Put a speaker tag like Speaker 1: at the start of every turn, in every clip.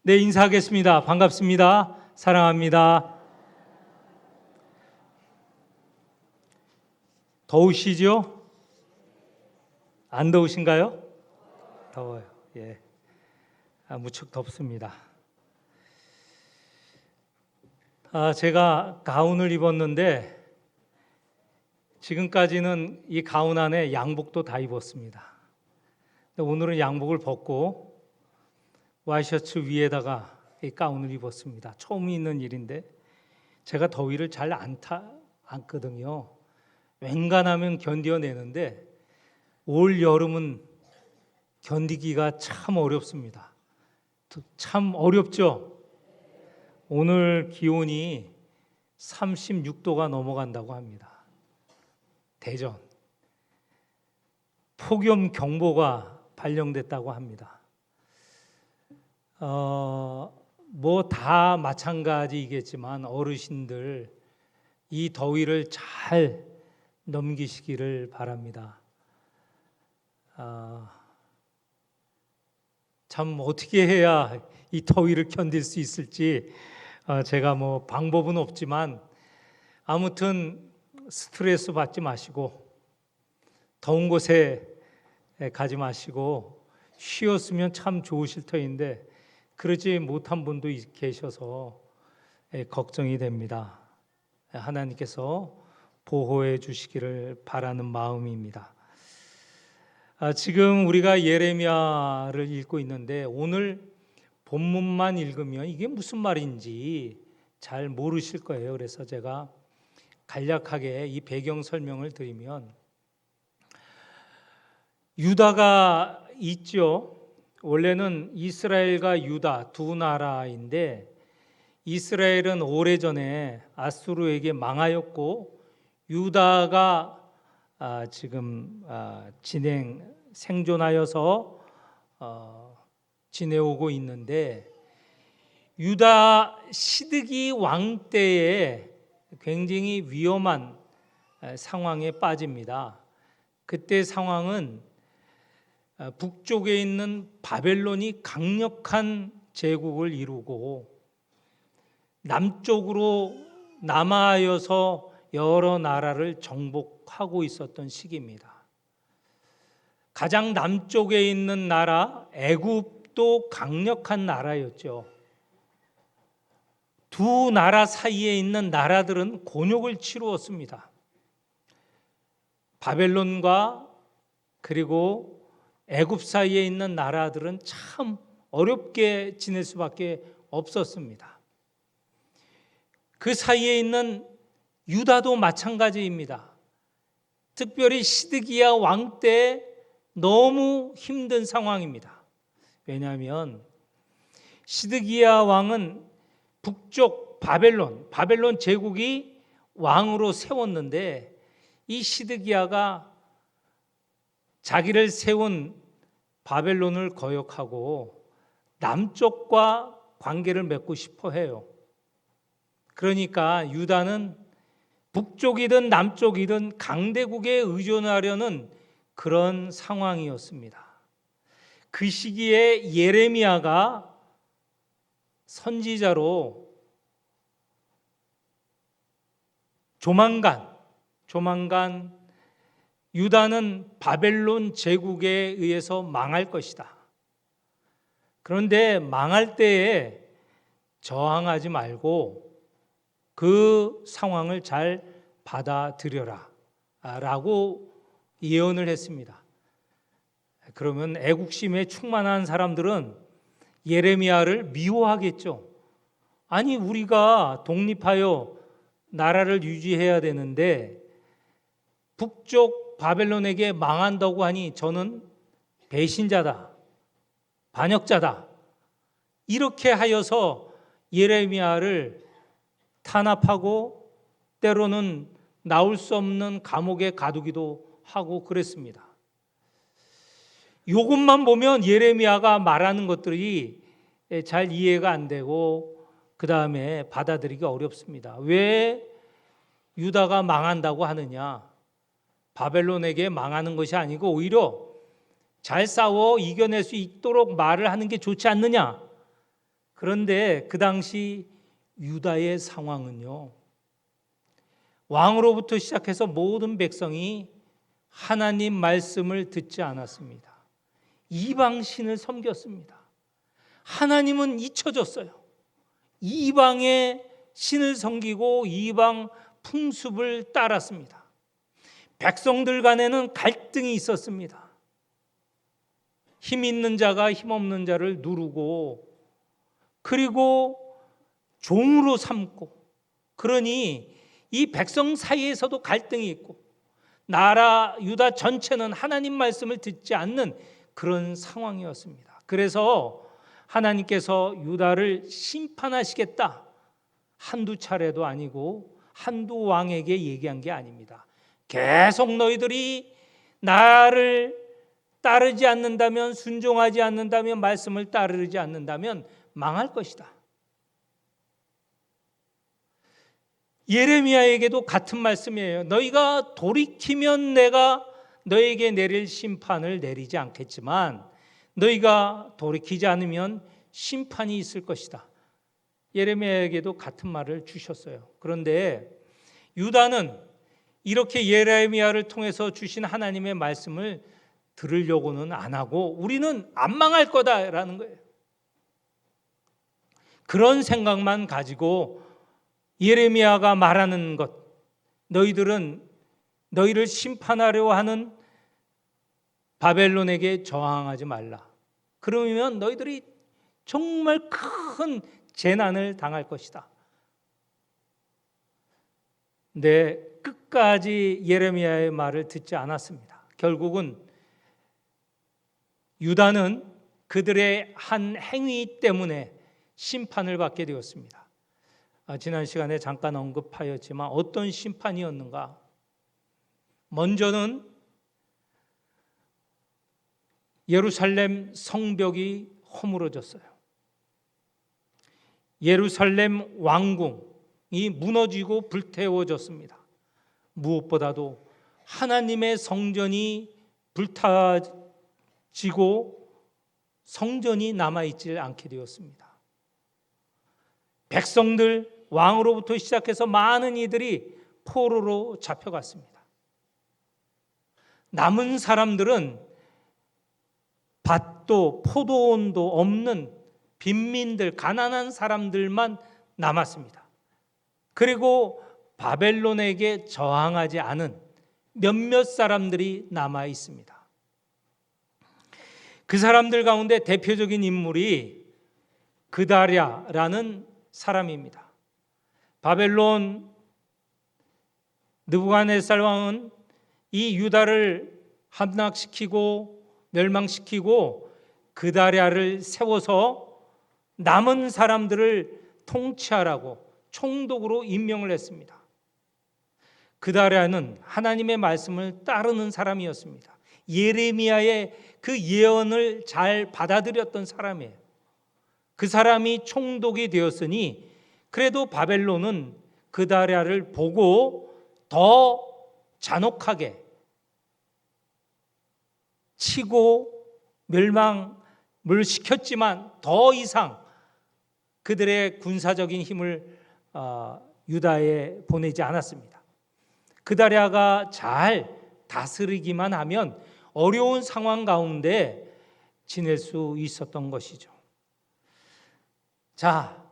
Speaker 1: 네, 인사하겠습니다. 반갑습니다. 사랑합니다. 더우시죠? 안 더우신가요? 더워요. 예. 무척 덥습니다. 제가 가운을 입었는데 지금까지는 이 가운 안에 양복도 다 입었습니다. 근데 오늘은 양복을 벗고 와이셔츠 위에다가 이 가운을 입었습니다. 처음 있는 일인데 제가 더위를 잘 않거든요. 웬간하면 견뎌내는데 올 여름은 견디기가 참 어렵습니다. 참 어렵죠? 오늘 기온이 36도가 넘어간다고 합니다. 대전 폭염경보가 발령됐다고 합니다. 뭐 다 마찬가지이겠지만 어르신들 이 더위를 잘 넘기시기를 바랍니다. 참 어떻게 해야 이 더위를 견딜 수 있을지 제가 뭐 방법은 없지만 아무튼 스트레스 받지 마시고 더운 곳에 가지 마시고 쉬었으면 참 좋으실 터인데 그러지 못한 분도 계셔서 걱정이 됩니다. 하나님께서 보호해 주시기를 바라는 마음입니다. 지금 우리가 예레미야를 읽고 있는데 오늘 본문만 읽으면 이게 무슨 말인지 잘 모르실 거예요. 그래서 제가 간략하게 이 배경 설명을 드리면 유다가 있죠. 원래는 이스라엘과 유다 두 나라인데 이스라엘은 오래전에 아수르에게 망하였고 유다가 지금 생존하여서 지내오고 있는데 유다 시드기 왕 때에 굉장히 위험한 상황에 빠집니다. 그때 상황은 북쪽에 있는 바벨론이 강력한 제국을 이루고 남쪽으로 남하여서 여러 나라를 정복하고 있었던 시기입니다. 가장 남쪽에 있는 나라 애굽도 강력한 나라였죠. 두 나라 사이에 있는 나라들은 곤욕을 치루었습니다. 바벨론과 그리고 애굽 사이에 있는 나라들은 참 어렵게 지낼 수밖에 없었습니다. 그 사이에 있는 유다도 마찬가지입니다. 특별히 시드기야 왕 때 너무 힘든 상황입니다. 왜냐하면 시드기야 왕은 북쪽 바벨론 제국이 왕으로 세웠는데 이 시드기야가 자기를 세운 바벨론을 거역하고 남쪽과 관계를 맺고 싶어 해요. 그러니까 유다는 북쪽이든 남쪽이든 강대국에 의존하려는 그런 상황이었습니다. 그 시기에 예레미야가 선지자로 조만간 유다는 바벨론 제국에 의해서 망할 것이다. 그런데 망할 때에 저항하지 말고 그 상황을 잘 받아들여라 라고 예언을 했습니다. 그러면 애국심에 충만한 사람들은 예레미야를 미워하겠죠. 아니 우리가 독립하여 나라를 유지해야 되는데 북쪽 바벨론에게 망한다고 하니 저는 배신자다, 반역자다 이렇게 하여서 예레미야를 탄압하고 때로는 나올 수 없는 감옥에 가두기도 하고 그랬습니다. 이것만 보면 예레미야가 말하는 것들이 잘 이해가 안 되고 그 다음에 받아들이기 어렵습니다. 왜 유다가 망한다고 하느냐? 바벨론에게 망하는 것이 아니고 오히려 잘 싸워 이겨낼 수 있도록 말을 하는 게 좋지 않느냐? 그런데 그 당시 유다의 상황은요, 왕으로부터 시작해서 모든 백성이 하나님 말씀을 듣지 않았습니다. 이방 신을 섬겼습니다. 하나님은 잊혀졌어요. 이방의 신을 섬기고 이방 풍습을 따랐습니다. 백성들 간에는 갈등이 있었습니다. 힘 있는 자가 힘 없는 자를 누르고, 그리고 종으로 삼고, 그러니 이 백성 사이에서도 갈등이 있고, 나라 유다 전체는 하나님 말씀을 듣지 않는 그런 상황이었습니다. 그래서 하나님께서 유다를 심판하시겠다, 한두 차례도 아니고 한두 왕에게 얘기한 게 아닙니다. 계속 너희들이 나를 따르지 않는다면, 순종하지 않는다면, 말씀을 따르지 않는다면 망할 것이다. 예레미야에게도 같은 말씀이에요. 너희가 돌이키면 내가 너에게 내릴 심판을 내리지 않겠지만 너희가 돌이키지 않으면 심판이 있을 것이다. 예레미야에게도 같은 말을 주셨어요. 그런데 유다는 이렇게 예레미야를 통해서 주신 하나님의 말씀을 들으려고는 안 하고 우리는 안 망할 거다라는 거예요. 그런 생각만 가지고 예레미야가 말하는 것, 너희들은 너희를 심판하려 하는 바벨론에게 저항하지 말라. 그러면 너희들이 정말 큰 재난을 당할 것이다. 근데 끝까지 예레미야의 말을 듣지 않았습니다. 결국은 유다는 그들의 한 행위 때문에 심판을 받게 되었습니다. 지난 시간에 잠깐 언급하였지만 어떤 심판이었는가? 먼저는 예루살렘 성벽이 허물어졌어요. 예루살렘 왕궁이 무너지고 불태워졌습니다. 무엇보다도 하나님의 성전이 불타지고 성전이 남아있지 않게 되었습니다. 백성들, 왕으로부터 시작해서 많은 이들이 포로로 잡혀갔습니다. 남은 사람들은 밭도 포도원도 없는 빈민들, 가난한 사람들만 남았습니다. 그리고 바벨론에게 저항하지 않은 몇몇 사람들이 남아 있습니다. 그 사람들 가운데 대표적인 인물이 그다랴라는 사람입니다. 바벨론 느부갓네살 왕은 이 유다를 함락시키고 멸망시키고 그다랴를 세워서 남은 사람들을 통치하라고 총독으로 임명을 했습니다. 그다랴는 하나님의 말씀을 따르는 사람이었습니다. 예레미야의 그 예언을 잘 받아들였던 사람이에요. 그 사람이 총독이 되었으니 그래도 바벨론은 그다랴를 보고 더 잔혹하게 치고 멸망을 시켰지만 더 이상 그들의 군사적인 힘을 유다에 보내지 않았습니다. 그다랴가 잘 다스리기만 하면 어려운 상황 가운데 지낼 수 있었던 것이죠. 자,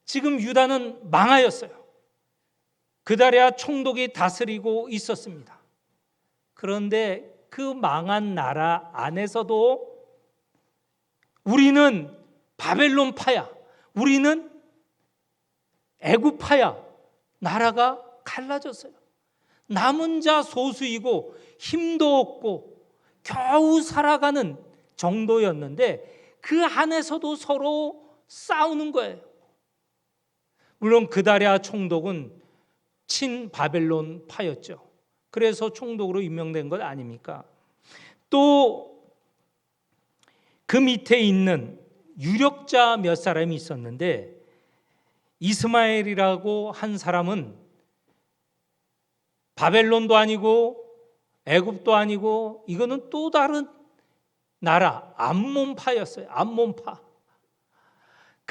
Speaker 1: 지금 유다는 망하였어요. 그다랴 총독이 다스리고 있었습니다. 그런데 그 망한 나라 안에서도 우리는 바벨론파야, 우리는 애굽파야, 나라가 갈라졌어요. 남은 자 소수이고 힘도 없고 겨우 살아가는 정도였는데 그 안에서도 서로 싸우는 거예요. 물론 그다랴 총독은 친바벨론파였죠. 그래서 총독으로 임명된 것 아닙니까? 또 그 밑에 있는 유력자 몇 사람이 있었는데 이스마엘이라고 한 사람은 바벨론도 아니고 애굽도 아니고 이거는 또 다른 나라 암몬파였어요. 암몬파.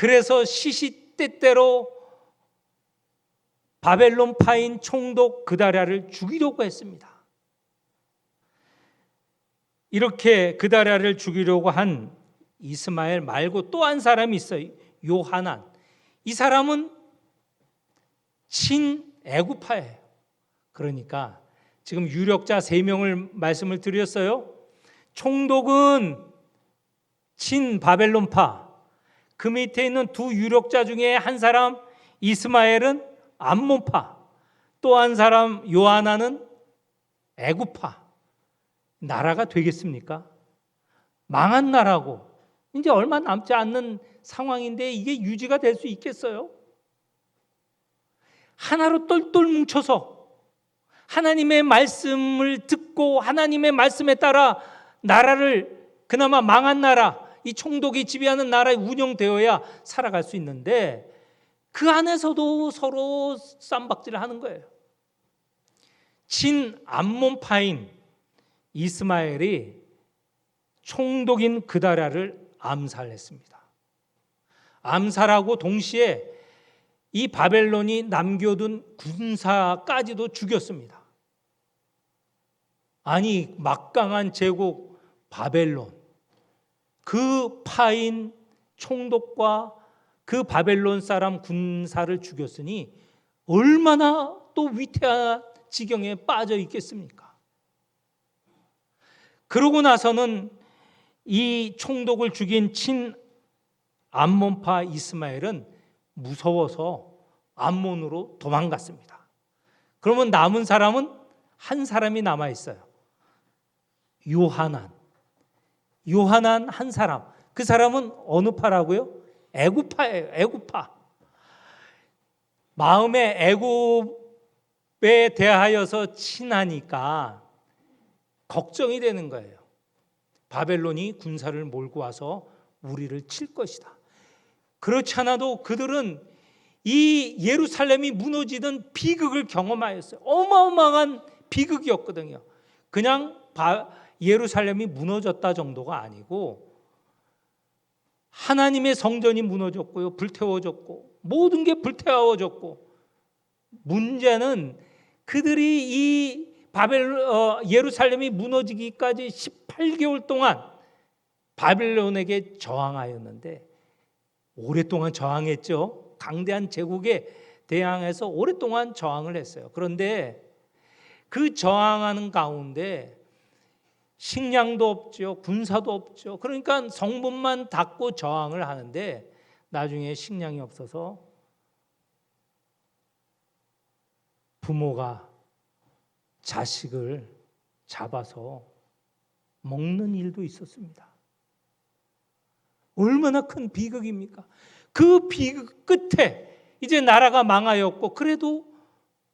Speaker 1: 그래서 시시때때로 바벨론 파인 총독 그다랴를 죽이려고 했습니다. 이렇게 그다랴를 죽이려고 한 이스마엘 말고 또 한 사람이 있어요. 요하난. 이 사람은 친애굽파예요. 그러니까 지금 유력자 3명을 말씀을 드렸어요. 총독은 친바벨론파, 그 밑에 있는 두 유력자 중에 한 사람 이스마엘은 암몬파, 또 한 사람 요하나는 애굽파. 나라가 되겠습니까? 망한 나라고 이제 얼마 남지 않는 상황인데 이게 유지가 될 수 있겠어요? 하나로 똘똘 뭉쳐서 하나님의 말씀을 듣고 하나님의 말씀에 따라 나라를, 그나마 망한 나라, 이 총독이 지배하는 나라에 운영되어야 살아갈 수 있는데 그 안에서도 서로 쌈박질을 하는 거예요. 친암몬파인 이스마엘이 총독인 그다랴를 암살했습니다. 암살하고 동시에 이 바벨론이 남겨둔 군사까지도 죽였습니다. 아니, 막강한 제국 바벨론, 그 파인 총독과 그 바벨론 사람 군사를 죽였으니 얼마나 또 위태한 지경에 빠져 있겠습니까? 그러고 나서는 이 총독을 죽인 친 암몬파 이스마엘은 무서워서 암몬으로 도망갔습니다. 그러면 남은 사람은 한 사람이 남아 있어요. 요하난 한 사람. 그 사람은 어느 파라고요? 애굽파예요. 애굽파. 마음에 애굽에 대하여서 친하니까 걱정이 되는 거예요. 바벨론이 군사를 몰고 와서 우리를 칠 것이다. 그렇지 않아도 그들은 이 예루살렘이 무너지던 비극을 경험하였어요. 어마어마한 비극이었거든요. 그냥 예루살렘이 무너졌다 정도가 아니고 하나님의 성전이 무너졌고요, 불태워졌고 모든 게 불태워졌고, 문제는 그들이 이 예루살렘이 무너지기까지 18개월 동안 바벨론에게 저항하였는데, 오랫동안 저항했죠. 강대한 제국에 대항해서 오랫동안 저항을 했어요. 그런데 그 저항하는 가운데 식량도 없죠, 군사도 없죠. 그러니까 성문만 닫고 저항을 하는데 나중에 식량이 없어서 부모가 자식을 잡아서 먹는 일도 있었습니다. 얼마나 큰 비극입니까? 그 비극 끝에 이제 나라가 망하였고, 그래도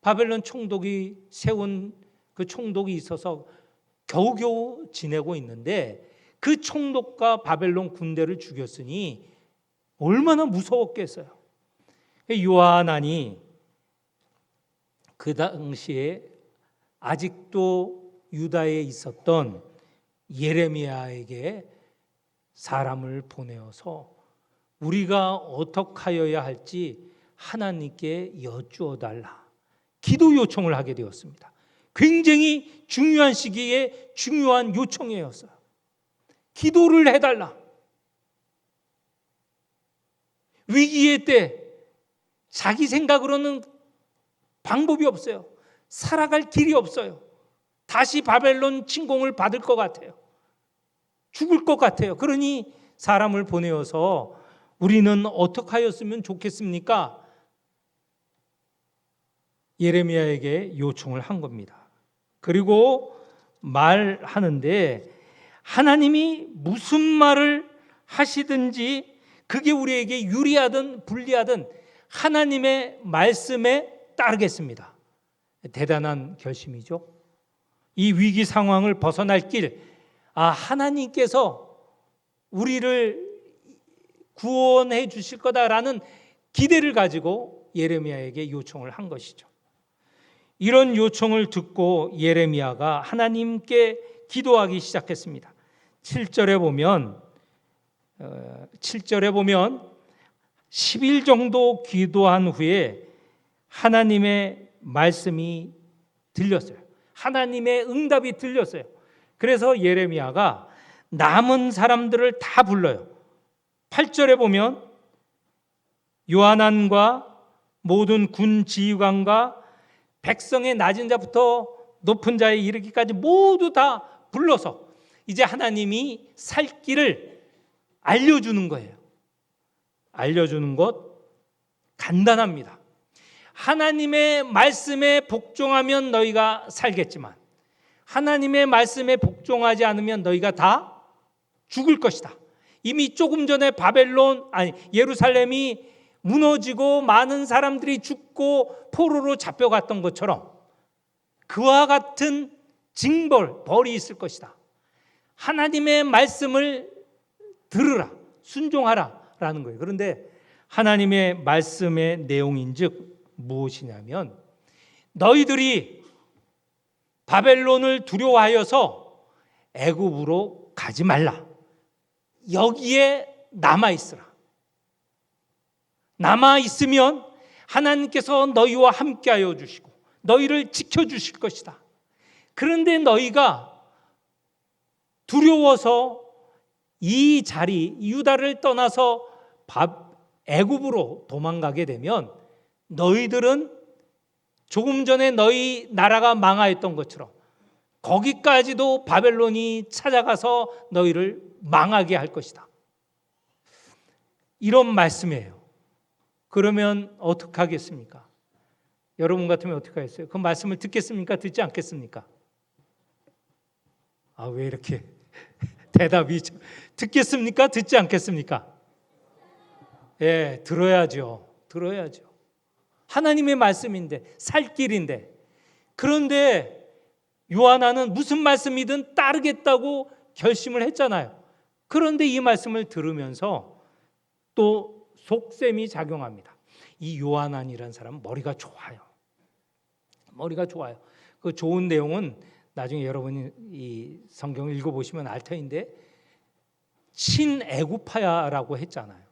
Speaker 1: 바벨론 총독이 세운 그 총독이 있어서 겨우겨우 지내고 있는데, 그 총독과 바벨론 군대를 죽였으니 얼마나 무서웠겠어요. 요하난이 그 당시에 아직도 유다에 있었던 예레미야에게 사람을 보내어서 우리가 어떻게 하여야 할지 하나님께 여쭈어 달라, 기도 요청을 하게 되었습니다. 굉장히 중요한 시기에 중요한 요청이었어요. 기도를 해달라. 위기의 때 자기 생각으로는 방법이 없어요. 살아갈 길이 없어요. 다시 바벨론 침공을 받을 것 같아요. 죽을 것 같아요. 그러니 사람을 보내어서 우리는 어떻게 하였으면 좋겠습니까? 예레미야에게 요청을 한 겁니다. 그리고 말하는데 하나님이 무슨 말을 하시든지 그게 우리에게 유리하든 불리하든 하나님의 말씀에 따르겠습니다. 대단한 결심이죠. 이 위기 상황을 벗어날 길, 하나님께서 우리를 구원해 주실 거다라는 기대를 가지고 예레미야에게 요청을 한 것이죠. 이런 요청을 듣고 예레미야가 하나님께 기도하기 시작했습니다. 7절에 보면 10일 정도 기도한 후에 하나님의 말씀이 들렸어요. 하나님의 응답이 들렸어요. 그래서 예레미야가 남은 사람들을 다 불러요. 8절에 보면 요하난과 모든 군 지휘관과 백성의 낮은 자부터 높은 자에 이르기까지 모두 다 불러서 이제 하나님이 살 길을 알려주는 거예요. 알려주는 것 간단합니다. 하나님의 말씀에 복종하면 너희가 살겠지만 하나님의 말씀에 복종하지 않으면 너희가 다 죽을 것이다. 이미 조금 전에 예루살렘이 무너지고 많은 사람들이 죽고 포로로 잡혀갔던 것처럼 그와 같은 벌이 있을 것이다. 하나님의 말씀을 들으라, 순종하라라는 거예요. 그런데 하나님의 말씀의 내용인즉 무엇이냐면 너희들이 바벨론을 두려워하여서 애굽으로 가지 말라. 여기에 남아 있으라. 남아 있으면 하나님께서 너희와 함께하여 주시고 너희를 지켜주실 것이다. 그런데 너희가 두려워서 이 자리 유다를 떠나서 애굽으로 도망가게 되면 너희들은 조금 전에 너희 나라가 망하였던 것처럼 거기까지도 바벨론이 찾아가서 너희를 망하게 할 것이다. 이런 말씀이에요. 그러면 어떻게 하겠습니까? 여러분 같으면 어떻게 하겠어요? 그 말씀을 듣겠습니까? 듣지 않겠습니까? 왜 이렇게 대답이 듣겠습니까? 듣지 않겠습니까? 예, 들어야죠. 하나님의 말씀인데, 살 길인데. 그런데 요하나는 무슨 말씀이든 따르겠다고 결심을 했잖아요. 그런데 이 말씀을 들으면서 또 속셈이 작용합니다. 이 요하난이라는 사람은 머리가 좋아요. 그 좋은 내용은 나중에 여러분이 이 성경을 읽어보시면 알 터인데 친애굽파야라고 했잖아요.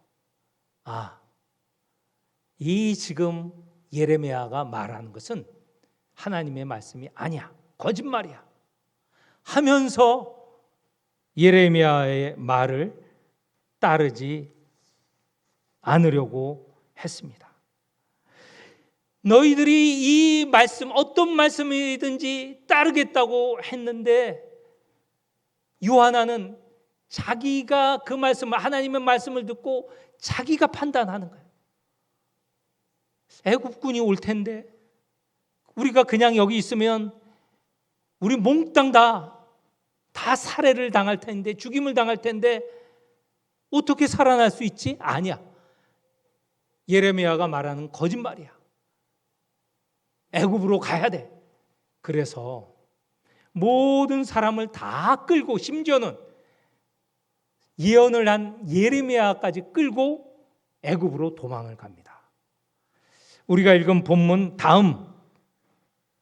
Speaker 1: 이 지금 예레미야가 말하는 것은 하나님의 말씀이 아니야, 거짓말이야 하면서 예레미야의 말을 따르지 않으려고 했습니다. 너희들이 이 말씀, 어떤 말씀이든지 따르겠다고 했는데 요하나는 자기가 그 말씀을, 하나님의 말씀을 듣고 자기가 판단하는 거예요. 애굽군이 올 텐데 우리가 그냥 여기 있으면 우리 몽땅 다 살해를 당할 텐데, 죽임을 당할 텐데 어떻게 살아날 수 있지? 아니야. 예레미야가 말하는 거짓말이야. 애굽으로 가야 돼. 그래서 모든 사람을 다 끌고, 심지어는 예언을 한 예레미야까지 끌고 애굽으로 도망을 갑니다. 우리가 읽은 본문 다음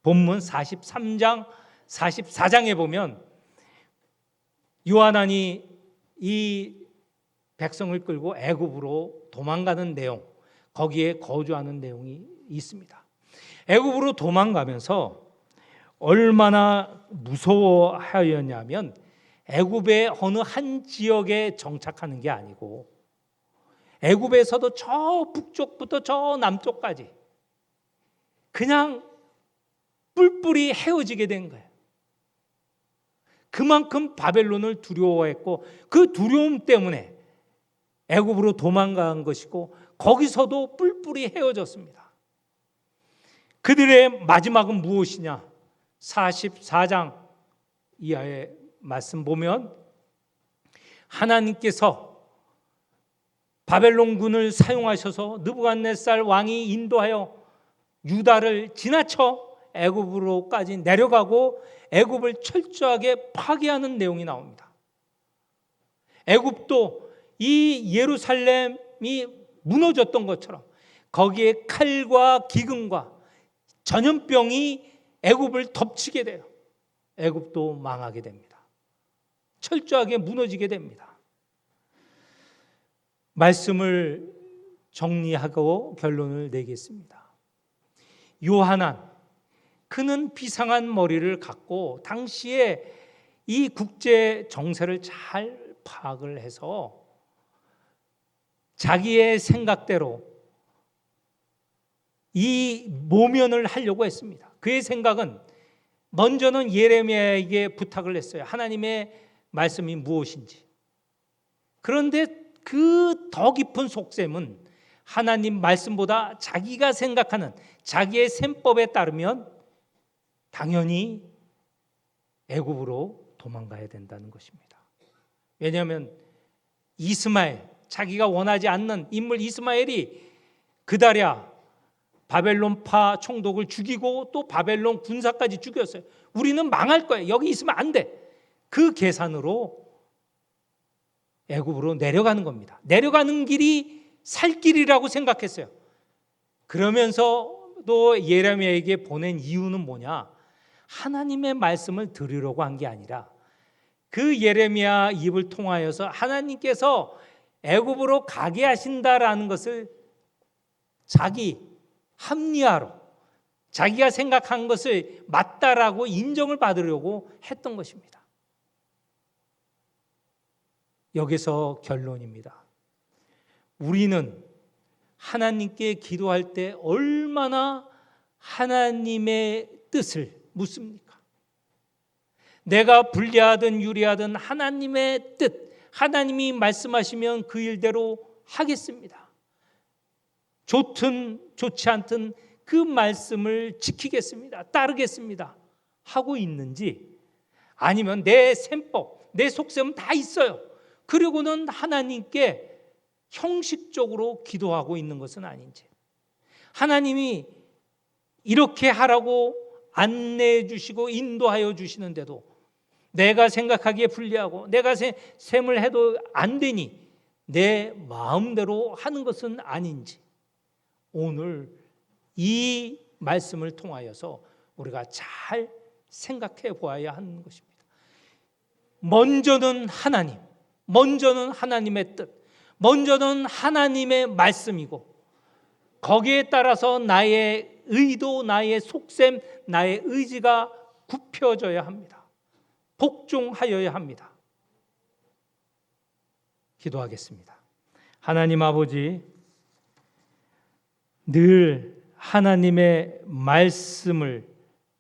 Speaker 1: 본문 43장 44장에 보면 요하난이 이 백성을 끌고 애굽으로 도망가는 내용, 거기에 거주하는 내용이 있습니다. 애굽으로 도망가면서 얼마나 무서워하였냐면 애굽의 어느 한 지역에 정착하는 게 아니고 애굽에서도 저 북쪽부터 저 남쪽까지 그냥 뿔뿔이 헤어지게 된 거예요. 그만큼 바벨론을 두려워했고 그 두려움 때문에 애굽으로 도망간 것이고 거기서도 뿔뿔이 헤어졌습니다. 그들의 마지막은 무엇이냐? 44장 이하의 말씀 보면 하나님께서 바벨론군을 사용하셔서 느부갓네살 왕이 인도하여 유다를 지나쳐 애굽으로까지 내려가고 애굽을 철저하게 파괴하는 내용이 나옵니다. 애굽도 이 예루살렘이 무너졌던 것처럼 거기에 칼과 기근과 전염병이 애굽을 덮치게 돼요. 애굽도 망하게 됩니다. 철저하게 무너지게 됩니다. 말씀을 정리하고 결론을 내겠습니다. 요하난, 그는 비상한 머리를 갖고 당시에 이 국제 정세를 잘 파악을 해서 자기의 생각대로 이 모면을 하려고 했습니다. 그의 생각은 먼저는 예레미야에게 부탁을 했어요. 하나님의 말씀이 무엇인지. 그런데 그 더 깊은 속셈은 하나님 말씀보다 자기가 생각하는 자기의 셈법에 따르면 당연히 애굽으로 도망가야 된다는 것입니다. 왜냐하면 이스마엘, 자기가 원하지 않는 인물 이스마엘이 그다랴 바벨론파 총독을 죽이고 또 바벨론 군사까지 죽였어요. 우리는 망할 거야. 여기 있으면 안 돼. 그 계산으로 애굽으로 내려가는 겁니다. 내려가는 길이 살 길이라고 생각했어요. 그러면서도 예레미야에게 보낸 이유는 뭐냐? 하나님의 말씀을 들으려고 한 게 아니라 그 예레미야 입을 통하여서 하나님께서 애굽으로 가게 하신다라는 것을 자기 합리화로 자기가 생각한 것을 맞다라고 인정을 받으려고 했던 것입니다. 여기서 결론입니다. 우리는 하나님께 기도할 때 얼마나 하나님의 뜻을 묻습니까? 내가 불리하든 유리하든 하나님의 뜻, 하나님이 말씀하시면 그 일대로 하겠습니다. 좋든 좋지 않든 그 말씀을 지키겠습니다. 따르겠습니다. 하고 있는지, 아니면 내 셈법, 내 속셈은 다 있어요. 그리고는 하나님께 형식적으로 기도하고 있는 것은 아닌지, 하나님이 이렇게 하라고 안내해 주시고 인도하여 주시는데도 내가 생각하기에 불리하고 내가 셈을 해도 안 되니 내 마음대로 하는 것은 아닌지, 오늘 이 말씀을 통하여서 우리가 잘 생각해 보아야 하는 것입니다. 먼저는 하나님, 먼저는 하나님의 뜻, 먼저는 하나님의 말씀이고 거기에 따라서 나의 의도, 나의 속셈, 나의 의지가 굽혀져야 합니다. 복종하여야 합니다. 기도하겠습니다. 하나님 아버지, 늘 하나님의 말씀을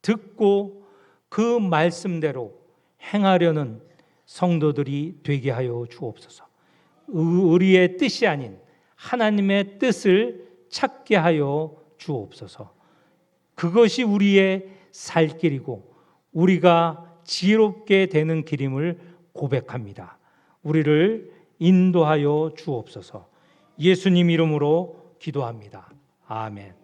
Speaker 1: 듣고 그 말씀대로 행하려는 성도들이 되게 하여 주옵소서. 우리의 뜻이 아닌 하나님의 뜻을 찾게 하여 주옵소서. 그것이 우리의 살 길이고 우리가 지혜롭게 되는 길임을 고백합니다. 우리를 인도하여 주옵소서. 예수님 이름으로 기도합니다. 아멘.